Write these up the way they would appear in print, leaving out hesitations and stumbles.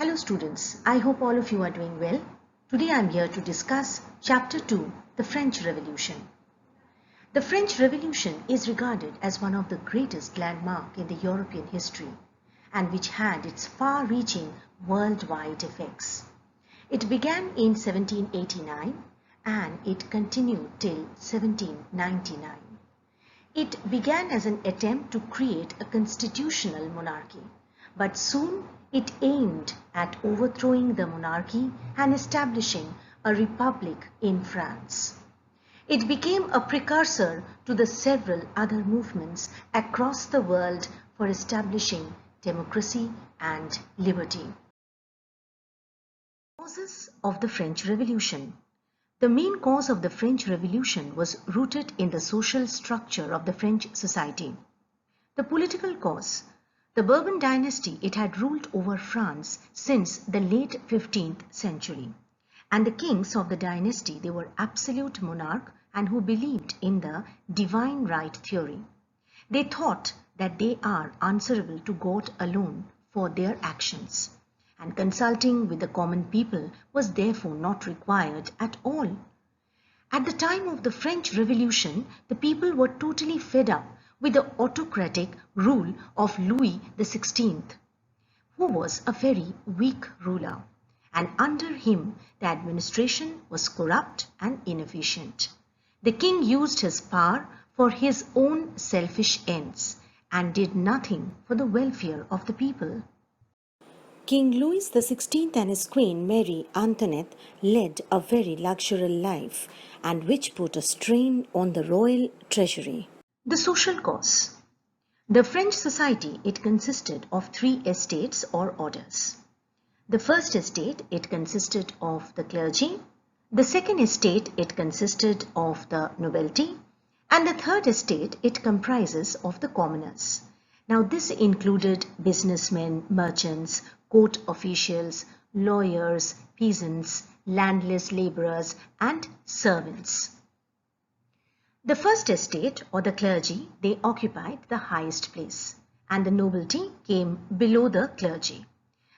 Hello students, I hope all of you are doing well. Today I am here to discuss Chapter 2, the French Revolution. The French Revolution is regarded as one of the greatest landmarks in the European history and which had its far-reaching worldwide effects. It began in 1789 and it continued till 1799. It began as an attempt to create a constitutional monarchy, but soon it aimed at overthrowing the monarchy and establishing a republic in France. It became a precursor to the several other movements across the world for establishing democracy and liberty. Causes of the French Revolution. The main cause of the French Revolution was rooted in the social structure of the French society. The political cause. The Bourbon dynasty, it had ruled over France since the late 15th century. And the kings of the dynasty, they were absolute monarch and who believed in the divine right theory. They thought that they are answerable to God alone for their actions. And consulting with the common people was therefore not required at all. At the time of the French Revolution, the people were totally fed up with the autocratic rule of Louis XVI, who was a very weak ruler, and under him the administration was corrupt and inefficient. The king used his power for his own selfish ends and did nothing for the welfare of the people. King Louis XVI and his queen Mary Antoinette led a very luxurious life and which put a strain on the royal treasury. The social cause. The French society, it consisted of three estates or orders. The first estate, it consisted of the clergy. The second estate, it consisted of the nobility. And the third estate, it comprises of the commoners. Now this included businessmen, merchants, court officials, lawyers, peasants, landless laborers, and servants. The first estate or the clergy, they occupied the highest place, and the nobility came below the clergy.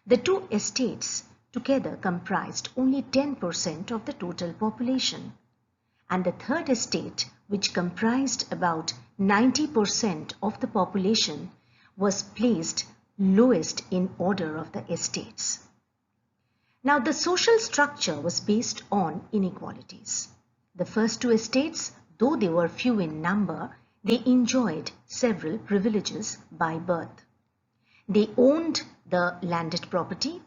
The two estates together comprised only 10% of the total population, and the third estate, which comprised about 90% of the population, was placed lowest in order of the estates. Now the social structure was based on inequalities. The first two estates, though they were few in number, they enjoyed several privileges by birth. They owned the landed property,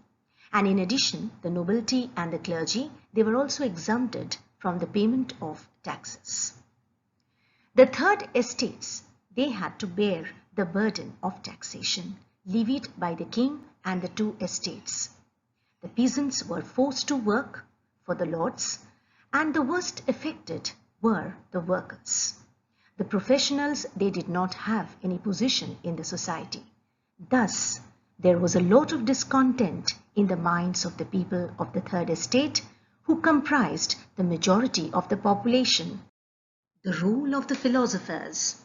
and in addition, the nobility and the clergy, they were also exempted from the payment of taxes. The third estates, they had to bear the burden of taxation levied by the king and the two estates. The peasants were forced to work for the lords, and the worst affected were the workers. The professionals, they did not have any position in the society. Thus, there was a lot of discontent in the minds of the people of the third estate, who comprised the majority of the population. The role of the philosophers.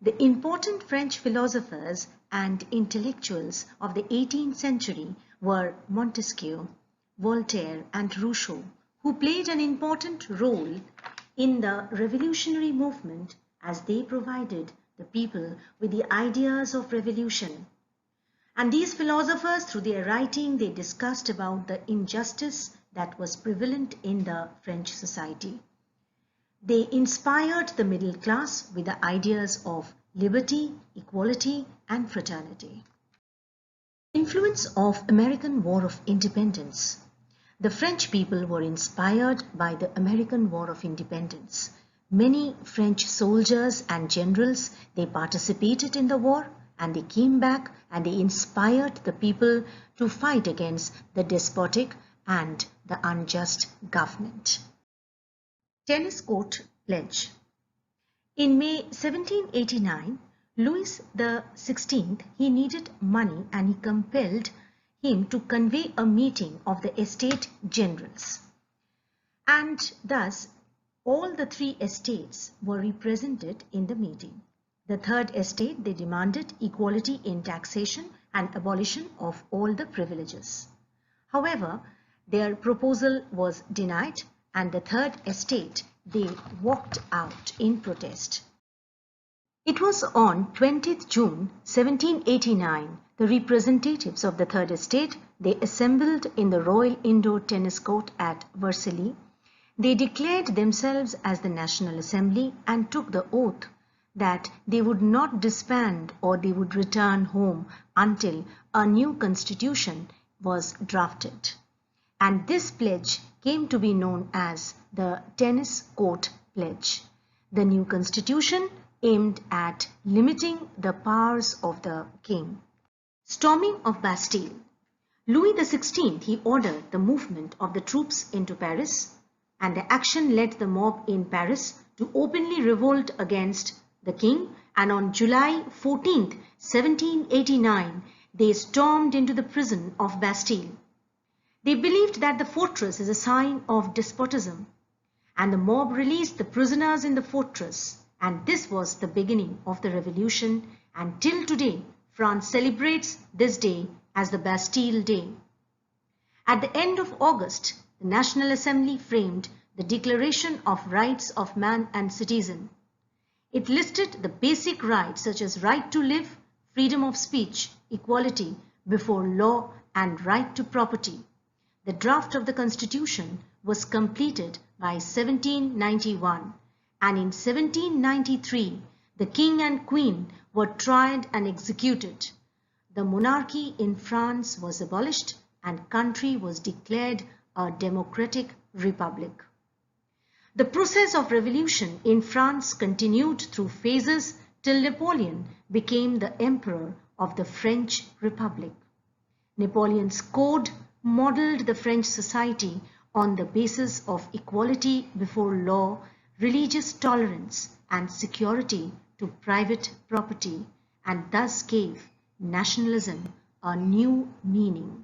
The important French philosophers and intellectuals of the 18th century were Montesquieu, Voltaire, and Rousseau, who played an important role in the revolutionary movement as they provided the people with the ideas of revolution. And these philosophers, through their writing, they discussed about the injustice that was prevalent in the French society. They inspired the middle class with the ideas of liberty, equality, and fraternity. Influence of American War of Independence. The French people were inspired by the American War of Independence. Many French soldiers and generals, they participated in the war and they came back and they inspired the people to fight against the despotic and the unjust government. Tennis Court Pledge. In May 1789, Louis XVI, he needed money and he compelled him to convey a meeting of the estate generals. And thus, all the three estates were represented in the meeting. The third estate, they demanded equality in taxation and abolition of all the privileges. However, their proposal was denied, and the Third Estate, they walked out in protest. It was on 20th June 1789 the representatives of the Third Estate, they assembled in the Royal Indoor Tennis Court at Versailles. They declared themselves as the National Assembly and took the oath that they would not disband or they would return home until a new constitution was drafted. And this pledge came to be known as the Tennis Court Pledge. The new constitution aimed at limiting the powers of the king. Storming of Bastille. Louis XVI, he ordered the movement of the troops into Paris, and the action led the mob in Paris to openly revolt against the king, and on July 14, 1789, they stormed into the prison of Bastille. They believed that the fortress is a sign of despotism, and the mob released the prisoners in the fortress, and this was the beginning of the revolution, and till today, France celebrates this day as the Bastille Day. At the end of August, the National Assembly framed the Declaration of Rights of Man and Citizen. It listed the basic rights such as right to live, freedom of speech, equality before law, and right to property. The draft of the Constitution was completed by 1791, and in 1793, the King and Queen were tried and executed. The monarchy in France was abolished and country was declared a democratic republic. The process of revolution in France continued through phases till Napoleon became the emperor of the French Republic. Napoleon's code modeled the French society on the basis of equality before law, religious tolerance, and security to private property, and thus gave nationalism a new meaning.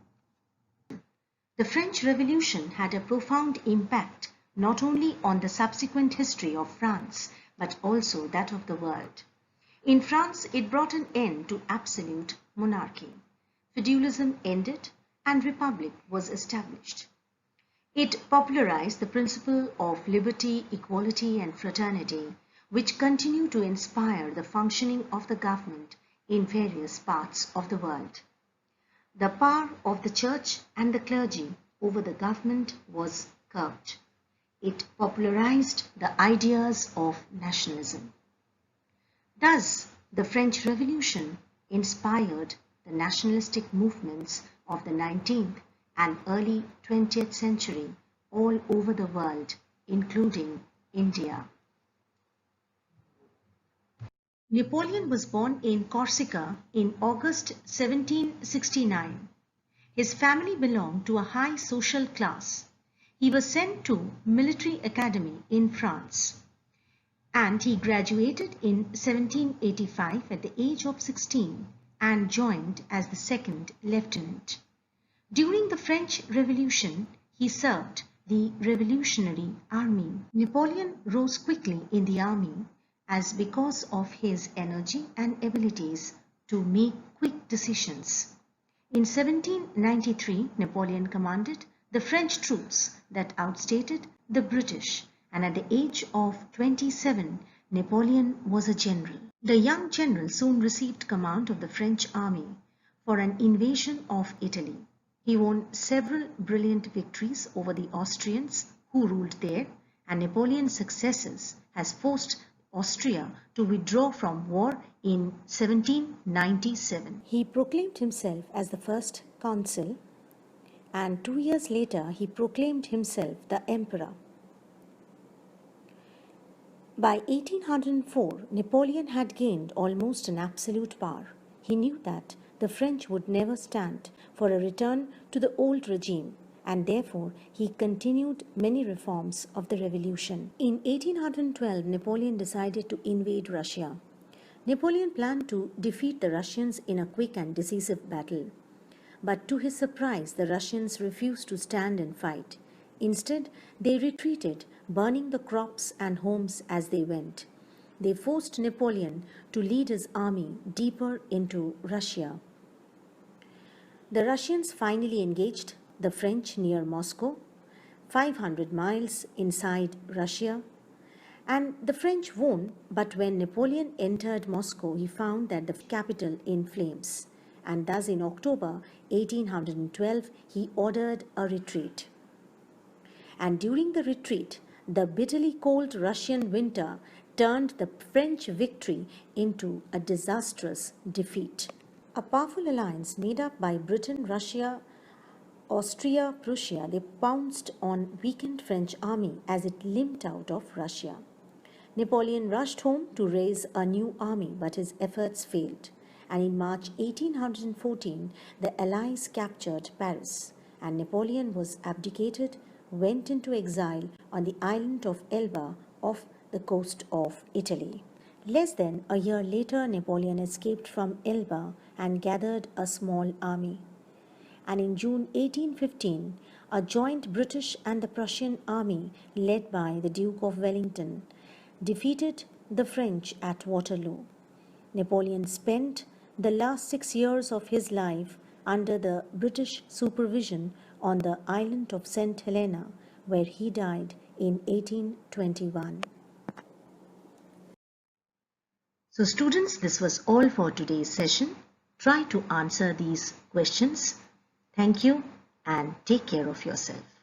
The French Revolution had a profound impact not only on the subsequent history of France, but also that of the world. In France, it brought an end to absolute monarchy. Feudalism ended and republic was established. It popularized the principle of liberty, equality, and fraternity, which continue to inspire the functioning of the government in various parts of the world. The power of the church and the clergy over the government was curbed. It popularized the ideas of nationalism. Thus, the French Revolution inspired the nationalistic movements of the 19th and early 20th century all over the world, including India. Napoleon was born in Corsica in August 1769. His family belonged to a high social class. He was sent to military academy in France, and he graduated in 1785 at the age of 16 and joined as the second lieutenant. During the French Revolution, he served the Revolutionary Army. Napoleon rose quickly in the army as because of his energy and abilities to make quick decisions. In 1793, Napoleon commanded the French troops that outstated the British, and at the age of 27, Napoleon was a general. The young general soon received command of the French army for an invasion of Italy. He won several brilliant victories over the Austrians who ruled there, and Napoleon's successes has forced Austria to withdraw from war in 1797. He proclaimed himself as the first consul, and 2 years later he proclaimed himself the emperor. By 1804, Napoleon had gained almost an absolute power. He knew that the French would never stand for a return to the old regime, and therefore he continued many reforms of the revolution. In 1812, Napoleon decided to invade Russia. Napoleon planned to defeat the Russians in a quick and decisive battle. But to his surprise, the Russians refused to stand and fight. Instead, they retreated, burning the crops and homes as they went. They forced Napoleon to lead his army deeper into Russia. The Russians finally engaged, the French near Moscow, 500 miles inside Russia, and the French won, but when Napoleon entered Moscow, he found that the capital in flames, and thus in October 1812, he ordered a retreat. And during the retreat, the bitterly cold Russian winter turned the French victory into a disastrous defeat. A powerful alliance made up by Britain, Russia, Austria, Prussia, they pounced on weakened French army as it limped out of Russia. Napoleon rushed home to raise a new army, but his efforts failed. And in March 1814, the Allies captured Paris, and Napoleon was abdicated, went into exile on the island of Elba off the coast of Italy. Less than a year later, Napoleon escaped from Elba and gathered a small army. And in June 1815, a joint British and the Prussian army, led by the Duke of Wellington, defeated the French at Waterloo. Napoleon spent the last 6 years of his life under the British supervision on the island of St. Helena, where he died in 1821. So students, this was all for today's session. Try to answer these questions. Thank you and take care of yourself.